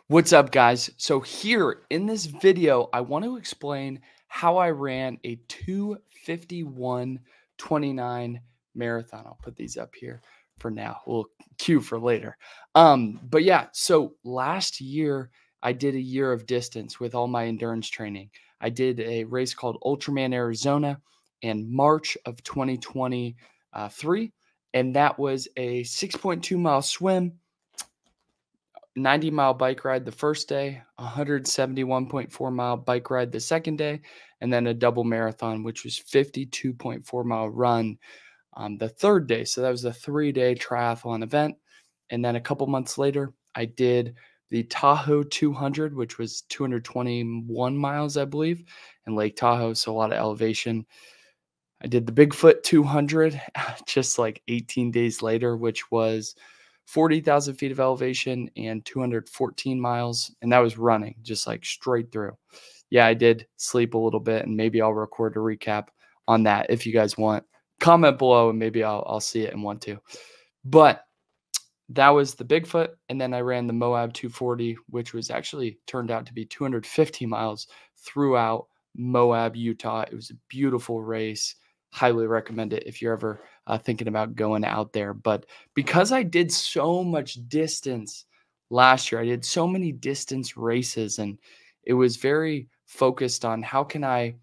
What's up, guys? So here in this video, I want to explain how I ran a 2:51:29 marathon. I'll put these up here for now. We'll cue for later. But yeah, so last year I did a year of distance with all my endurance training. I did a race called Ultraman Arizona in March of 2023, and that was a 6.2-mile swim, 90-mile bike ride the first day, 171.4-mile bike ride the second day, and then a double marathon, which was 52.4-mile run the third day. So that was a 3-day triathlon event. And then a couple months later, I did the Tahoe 200, which was 221 miles, I believe, in Lake Tahoe. So a lot of elevation. I did the Bigfoot 200 just like 18 days later, which was 40,000 feet of elevation and 214 miles. And that was running just like straight through. Yeah, I did sleep a little bit, and maybe I'll record a recap on that if you guys want. Comment below and maybe I'll see it and want to. But that was the Bigfoot. And then I ran the Moab 240, which was actually turned out to be 250 miles throughout Moab, Utah. It was a beautiful race. Highly recommend it if you're ever thinking about going out there. But because I did so much distance last year, I did so many distance races, and it was very focused on how can I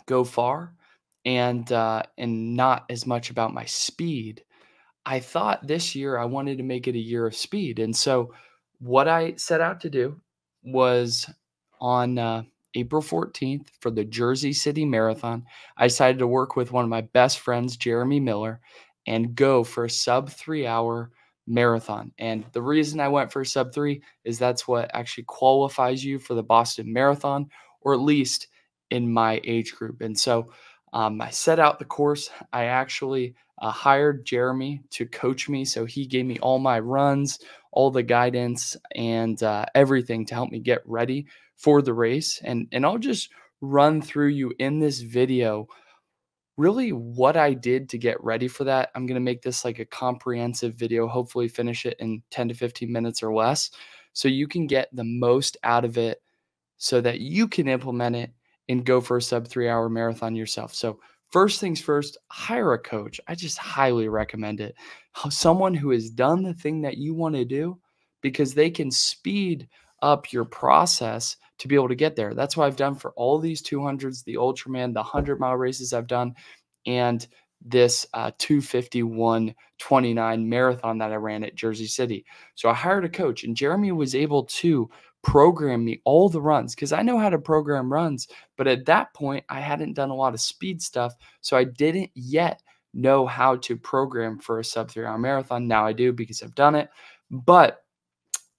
go far and not as much about my speed. I thought this year I wanted to make it a year of speed. And so what I set out to do was on April 14th for the Jersey City Marathon, I decided to work with one of my best friends, Jeremy Miller, and go for a sub 3 hour marathon. And the reason I went for a sub 3 is that's what actually qualifies you for the Boston Marathon, or at least in my age group. And so I set out the course. I actually hired Jeremy to coach me. So he gave me all my runs, all the guidance, and everything to help me get ready for the race. And I'll just run through you in this video really what I did to get ready for that. I'm going to make this like a comprehensive video, hopefully finish it in 10 to 15 minutes or less, so you can get the most out of it so that you can implement it and go for a sub 3 hour marathon yourself. So first things first, hire a coach. I just highly recommend it. Someone who has done the thing that you want to do, because they can speed up your process to be able to get there. That's what I've done for all these 200s, the Ultraman, the 100-mile races I've done, and this 2:51:29 marathon that I ran at Jersey City. So I hired a coach, and Jeremy was able to program me all the runs, because I know how to program runs, but at that point I hadn't done a lot of speed stuff, so I didn't yet know how to program for a sub 3 hour marathon. Now I do, because I've done it, but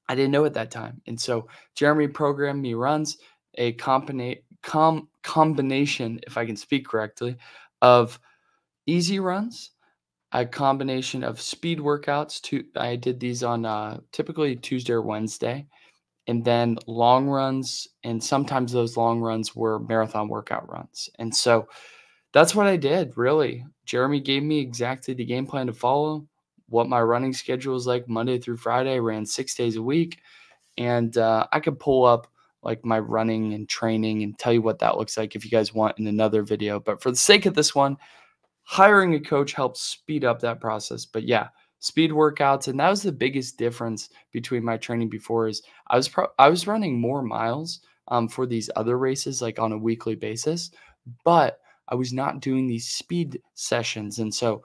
I didn't know at that time. And so Jeremy programmed me runs, a combination, if I can speak correctly, of easy runs, a combination of speed workouts. I did these on typically Tuesday or Wednesday, and then long runs, and sometimes those long runs were marathon workout runs. And so that's what I did, really. Jeremy gave me exactly the game plan to follow, what my running schedule was like Monday through Friday. I ran 6 days a week, and I could pull up like my running and training and tell you what that looks like if you guys want in another video. But for the sake of this one, hiring a coach helps speed up that process. But yeah, speed workouts, and that was the biggest difference between my training before. Is I was running more miles for these other races, like on a weekly basis, but I was not doing these speed sessions. And so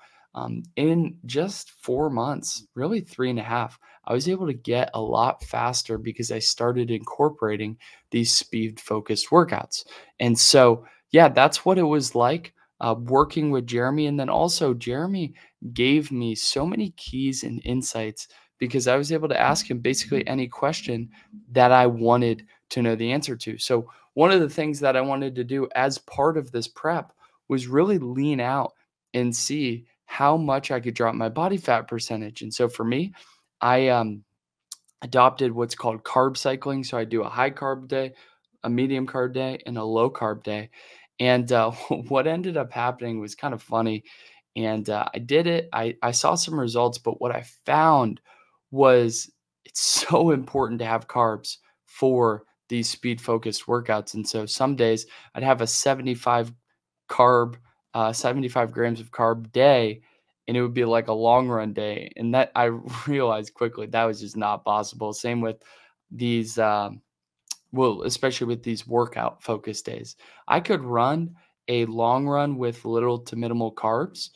in just 4 months, really 3.5, I was able to get a lot faster because I started incorporating these speed focused workouts. And so, yeah, that's what it was like working with Jeremy. And then also, Jeremy gave me so many keys and insights because I was able to ask him basically any question that I wanted to know the answer to. So one of the things that I wanted to do as part of this prep was really lean out and see how much I could drop my body fat percentage. And so for me, I adopted what's called carb cycling. So I do a high carb day, a medium carb day, and a low carb day. And what ended up happening was kind of funny. And I did it. I saw some results, but what I found was it's so important to have carbs for these speed focused workouts. And so some days I'd have a carb, 75 grams of carb day, and it would be like a long run day. And that I realized quickly that was just not possible. Same with these, well, especially with these workout focused days. I could run a long run with little to minimal carbs,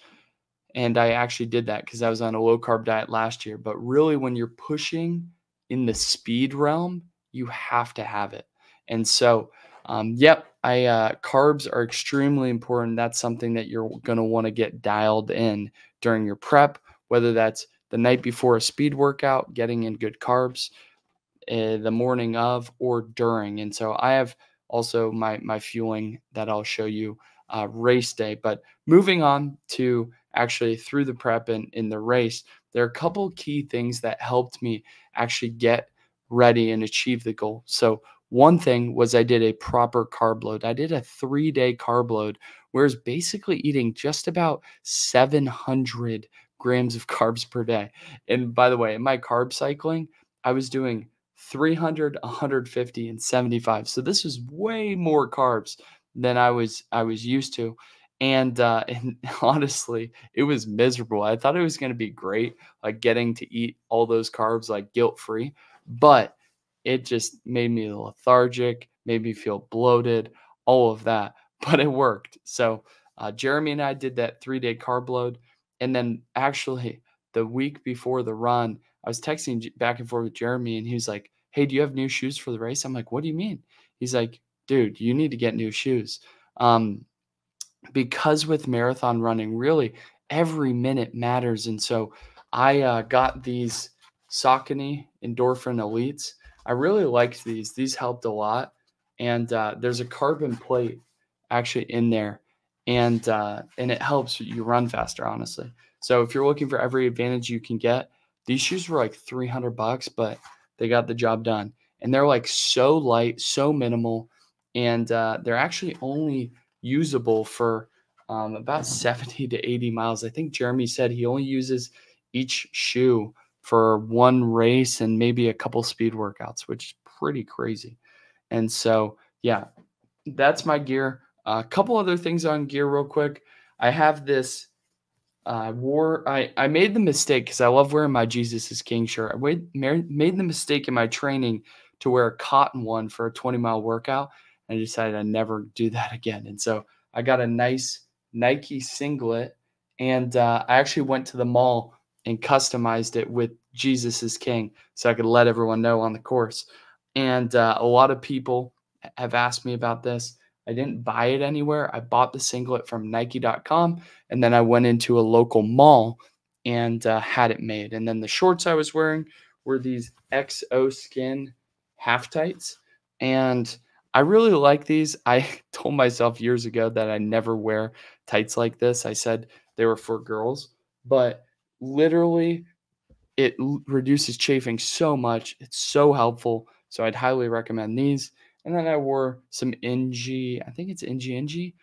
and I actually did that because I was on a low carb diet last year. But really, when you're pushing in the speed realm, you have to have it. And so, yep, carbs are extremely important. That's something that you're going to want to get dialed in during your prep, whether that's the night before a speed workout, getting in good carbs, the morning of or during. And so I have also my fueling that I'll show you race day. But moving on to actually through the prep and in the race, there are a couple key things that helped me actually get ready and achieve the goal. So one thing was I did a proper carb load. I did a 3-day carb load, whereas basically eating just about 700 grams of carbs per day. And by the way, in my carb cycling, I was doing 300, 150, and 75. So this was way more carbs than I was used to. And honestly, it was miserable. I thought it was going to be great, like getting to eat all those carbs like guilt-free, but it just made me lethargic, made me feel bloated, all of that. But it worked. So Jeremy and I did that 3-day carb load, and then actually the week before the run, I was texting back and forth with Jeremy, and he was like, "Hey, do you have new shoes for the race?" I'm like, "What do you mean?" He's like, "Dude, you need to get new shoes." Because with marathon running, really every minute matters. And so I got these Saucony Endorphin Elites. I really liked these. These helped a lot. And there's a carbon plate actually in there, and it helps you run faster, honestly. So if you're looking for every advantage you can get, these shoes were like $300, but they got the job done. And they're like so light, so minimal, and they're actually only usable for about 70 to 80 miles. I think Jeremy said he only uses each shoe for one race and maybe a couple speed workouts, which is pretty crazy. And so, yeah, that's my gear. A couple other things on gear real quick. I have this I made the mistake because I love wearing my Jesus is King shirt. Made the mistake in my training to wear a cotton one for a 20-mile workout. And I decided I'd never do that again. And so I got a nice Nike singlet, and I actually went to the mall and customized it with Jesus is King so I could let everyone know on the course. And a lot of people have asked me about this. I didn't buy it anywhere. I bought the singlet from Nike.com, and then I went into a local mall and had it made. And then the shorts I was wearing were these XO Skin half tights, and I really like these. I told myself years ago that I never wear tights like this. I said they were for girls, but literally it reduces chafing so much. It's so helpful. So I'd highly recommend these. And then I wore some NG, I think it's NG,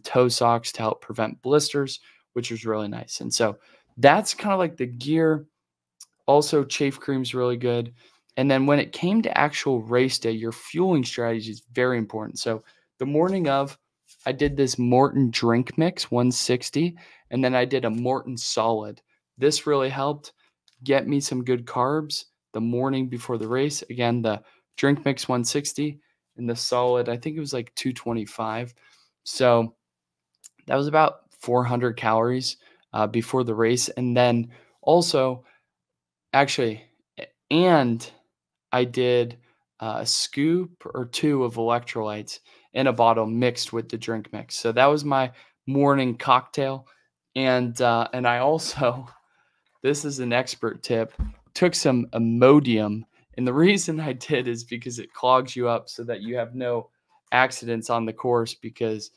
toe socks to help prevent blisters, which was really nice. And so that's kind of like the gear. Also, chafe cream's really good. And then when it came to actual race day, your fueling strategy is very important. So the morning of, I did this Morton drink mix 160, and then I did a Morton solid. This really helped get me some good carbs the morning before the race. Again, the drink mix 160 and the solid, I think it was like 225. So that was about 400 calories before the race. And then also, actually, and I did a scoop or two of electrolytes in a bottle mixed with the drink mix. So that was my morning cocktail. And I also, this is an expert tip, took some Imodium. And the reason I did is because it clogs you up so that you have no accidents on the course, because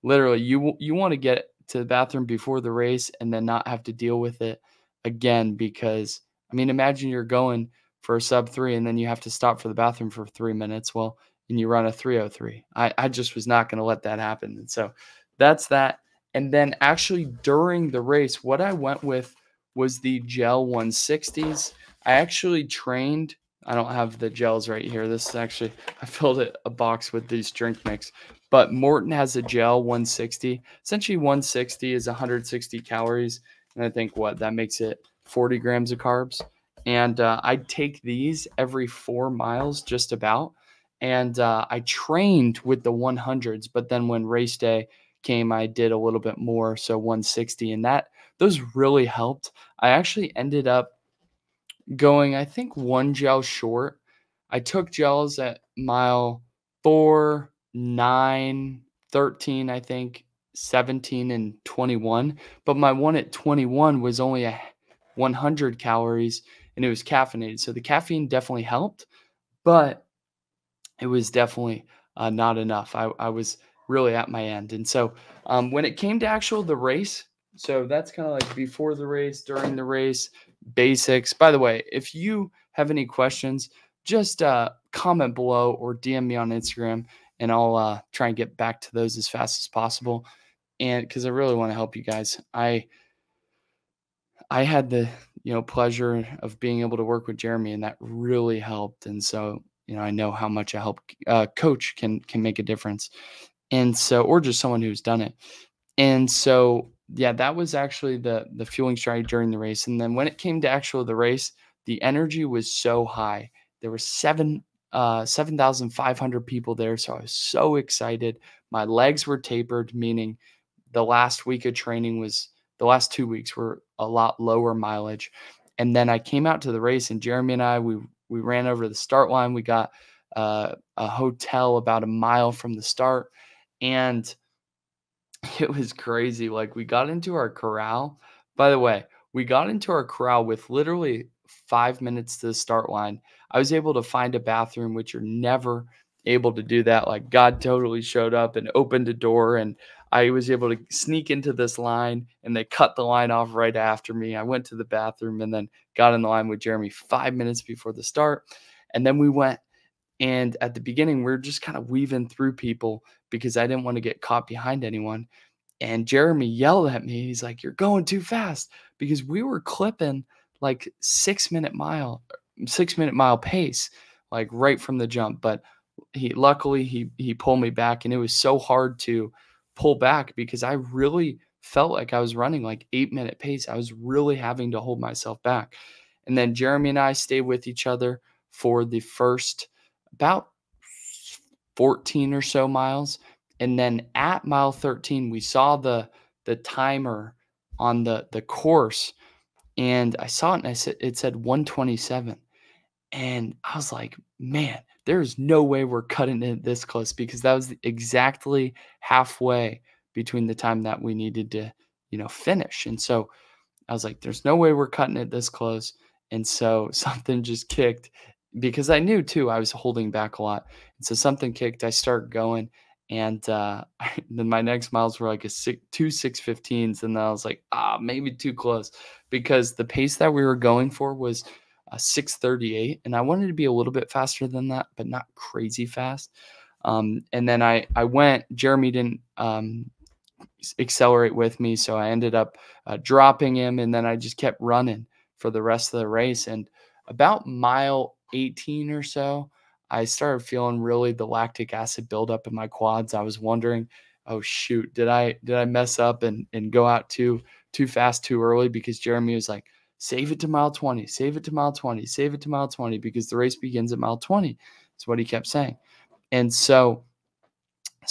literally you want to get to the bathroom before the race and then not have to deal with it again. Because, I mean, imagine you're going for a sub 3 and then you have to stop for the bathroom for 3 minutes. Well, and you run a 3:03. I just was not going to let that happen. And so that's that. And then actually during the race, what I went with was the gel 160s. I actually trained. I don't have the gels right here. This is actually, I filled a box with these drink mix. But Morton has a gel 160. Essentially, 160 is 160 calories. And I think what that makes it 40 grams of carbs. And I take these every 4 miles, just about. And I trained with the 100s, but then when race day came, I did a little bit more, so 160, and those really helped. I actually ended up going, I think, one gel short. I took gels at mile 4, 9, 13, I think, 17, and 21. But my one at 21 was only 100 calories and it was caffeinated. So the caffeine definitely helped, but it was definitely not enough. I was really at my end. And so when it came to the race, so that's kind of like before the race, during the race, basics. By the way, if you have any questions, just comment below or DM me on Instagram, and I'll try and get back to those as fast as possible. And because I really want to help you guys, I had the pleasure of being able to work with Jeremy, and that really helped. And so I know how much a help coach can make a difference. And so, or just someone who's done it. And so, yeah, that was actually the fueling strategy during the race. And then when it came to the race, the energy was so high. There were 7,500 people there, so I was so excited. My legs were tapered, meaning the last week of training was the last 2 weeks were a lot lower mileage. And then I came out to the race, and Jeremy and I, we ran over to the start line. We got a hotel about a mile from the start, and it was crazy. Like, we got into our corral. By the way, we got into our corral with literally 5 minutes to the start line. I was able to find a bathroom, which you're never able to do that. Like, God totally showed up and opened a door, and I was able to sneak into this line, and they cut the line off right after me. I went to the bathroom and then got in the line with Jeremy 5 minutes before the start. And then we went, and at the beginning, we are just kind of weaving through people because I didn't want to get caught behind anyone. And Jeremy yelled at me. He's like, "You're going too fast," because we were clipping like 6 minute mile pace, like right from the jump. But luckily he pulled me back, and it was so hard to pull back because I really felt like I was running like 8 minute pace. I was really having to hold myself back. And then Jeremy and I stayed with each other for the first about 14 or so miles. And then at mile 13, we saw the timer on the course, and I saw it, and it said 127. And I was like, man, there's no way we're cutting it this close, because that was exactly halfway between the time that we needed to, finish. And so I was like, there's no way we're cutting it this close. And so something just kicked, because I knew too, I was holding back a lot. And so something kicked, I start going. And then my next miles were like two 6:15s. And then I was like, maybe too close, because the pace that we were going for was 6:38. And I wanted to be a little bit faster than that, but not crazy fast. And then I went, Jeremy didn't accelerate with me, so I ended up dropping him, and then I just kept running for the rest of the race. And about mile 18 or so, I started feeling really the lactic acid buildup in my quads. I was wondering, oh shoot, did I mess up and go out too fast too early? Because Jeremy was like, save it to mile 20, save it to mile 20, save it to mile 20, because the race begins at mile 20. That's what he kept saying. And so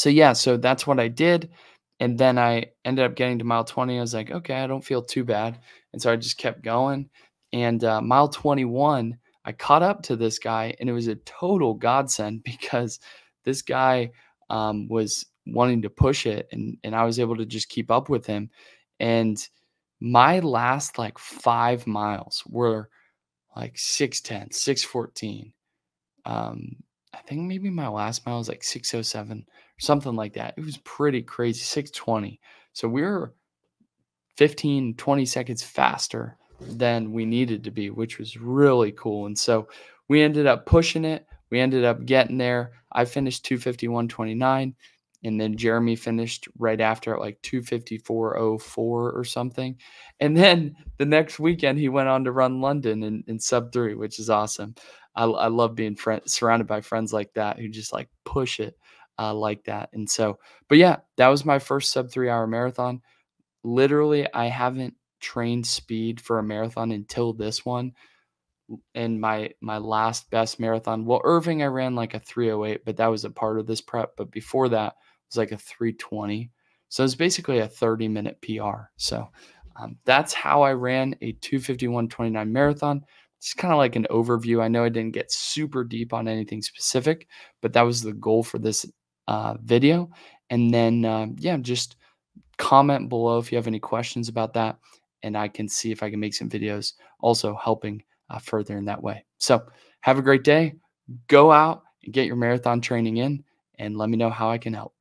yeah, so that's what I did. And then I ended up getting to mile 20. I was like, okay, I don't feel too bad. And so I just kept going. And mile 21, I caught up to this guy, and it was a total godsend because this guy was wanting to push it, and I was able to just keep up with him. And my last like 5 miles were like 6:10, 6:14. I think maybe my last mile was like 6:07 or something like that. It was pretty crazy, 6:20. So we were 15, 20 seconds faster than we needed to be, which was really cool. And so we ended up pushing it. We ended up getting there. I finished 2:51.29, and then Jeremy finished right after at like 2:54:04 or something. And then the next weekend, he went on to run London in sub 3, which is awesome. I love being surrounded by friends like that who just like push it like that. And so, but yeah, that was my first sub 3 hour marathon. Literally, I haven't trained speed for a marathon until this one. And my last best marathon, well, Irving, I ran like a 3:08, but that was a part of this prep. But before that, it was like a 3:20. So it's basically a 30-minute PR. So that's how I ran a 2:51:29 marathon. It's kind of like an overview. I know I didn't get super deep on anything specific, but that was the goal for this video. And then, yeah, just comment below if you have any questions about that, and I can see if I can make some videos also helping further in that way. So have a great day. Go out and get your marathon training in, and let me know how I can help.